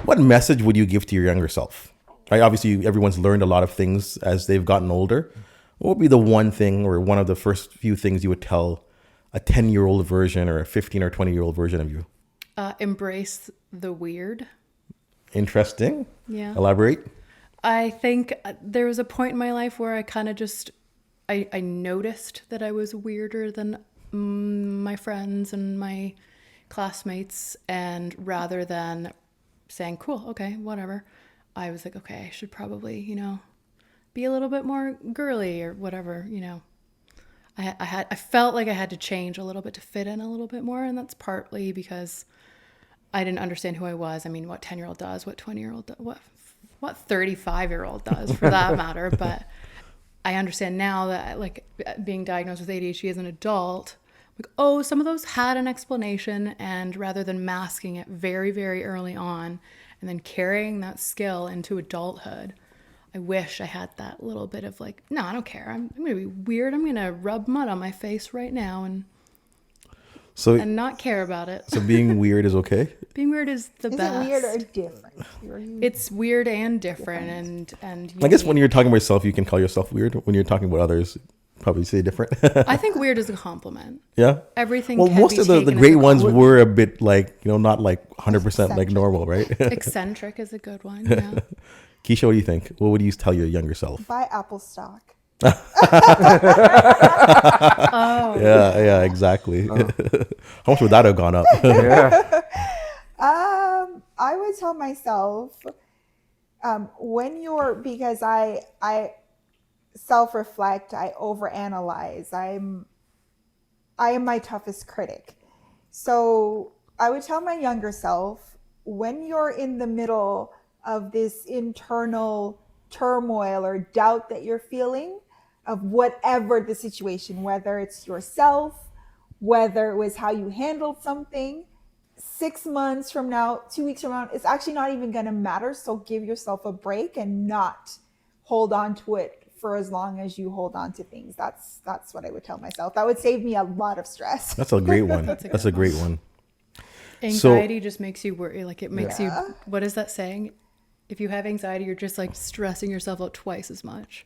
What message would you give to your younger self? Right, obviously, everyone's learned a lot of things as they've gotten older. What would be the one thing or one of the first few things you would tell a 10-year-old version or a 15 or 20-year-old version of you? Embrace the weird. Interesting. Yeah. Elaborate. I think there was a point in my life where I kind of just, I noticed that I was weirder than my friends and my classmates. And rather than saying, cool, okay, whatever, I was like, okay, I should probably, be a little bit more girly or whatever, I felt like I had to change a little bit to fit in a little bit more. And that's partly because I didn't understand who I was. I mean, what 10-year-old does, what 20-year-old does, what 35-year-old does for that matter. But I understand now that, like, being diagnosed with ADHD as an adult, like, oh, some of those had an explanation. And rather than masking it very, very early on and then carrying that skill into adulthood, I wish I had that little bit of like, no, I don't care. I'm going to be weird. I'm going to rub mud on my face right now and not care about it. So being weird is okay? Being weird is the best. Is it weird or different? It's weird and different. And I guess when you're talking about yourself, you can call yourself weird. When you're talking about others, probably say different. I think weird is a compliment. Yeah? Everything Well, can most be of the taken great as a ones compliment. were a bit like, not like 100% like normal, right? Eccentric is a good one, yeah. Keisha, what do you think? What would you tell your younger self? Buy Apple stock. Oh. Yeah, exactly. How much would that have gone up? Yeah. I would tell myself because I self-reflect, I overanalyze, I am my toughest critic. So I would tell my younger self, when you're in the middle of this internal turmoil or doubt that you're feeling of whatever the situation, whether it's yourself, whether it was how you handled something, 6 months from now, 2 weeks from now, it's actually not even going to matter. So give yourself a break and not hold on to it for as long as you hold on to things. That's what I would tell myself. That would save me a lot of stress. That's a great one. That's a great one. Anxiety just makes you worry. Like, it makes you, what is that saying? If you have anxiety, you're just like stressing yourself out twice as much.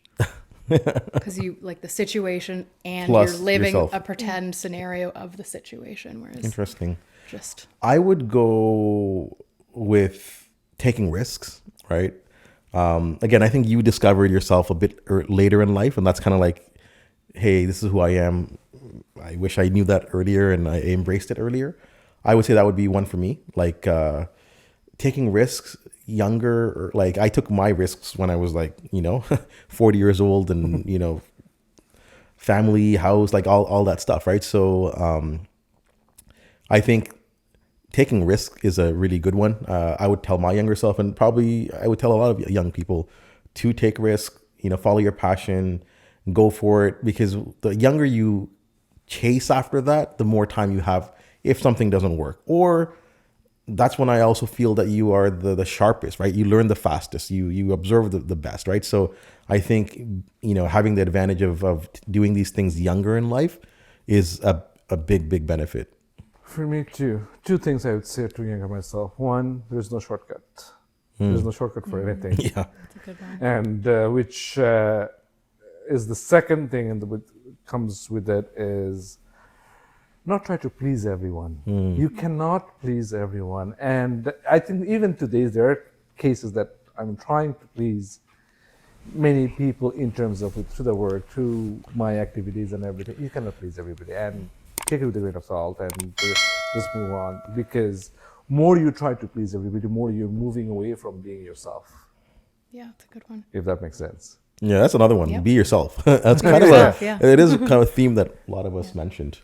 Because you like the situation and Plus you're living yourself. a pretend scenario of the situation. Whereas Interesting. just I would go with taking risks, right? Again, I think you discovered yourself a bit later in life, and that's kind of like, hey, this is who I am. I wish I knew that earlier and I embraced it earlier. I would say that would be one for me. Like taking risks younger, or like I took my risks when I was like, 40 years old and, family, house, like all that stuff, right? So I think taking risk is a really good one. I would tell my younger self, and probably I would tell a lot of young people to take risk, follow your passion, go for it, because the younger you chase after that, the more time you have if something doesn't work. Or that's when I also feel that you are the sharpest, right? You learn the fastest, you observe the best, right? So I think, having the advantage of doing these things younger in life is a big benefit. For me too. Two things I would say to younger myself. One, there's no shortcut. There's no shortcut for anything. Yeah. that's a good one. And which is the second thing, and what comes with it is not try to please everyone. You cannot please everyone. And I think even today there are cases that I'm trying to please many people in terms of through the work, through my activities and everything. You cannot please everybody, and take it with a grain of salt and just move on. Because more you try to please everybody, more you're moving away from being yourself. Yeah, that's a good one. If that makes sense. Yeah, that's another one. Yep. Be yourself. That's kind of yourself, yeah. it is kind of a theme that a lot of us mentioned.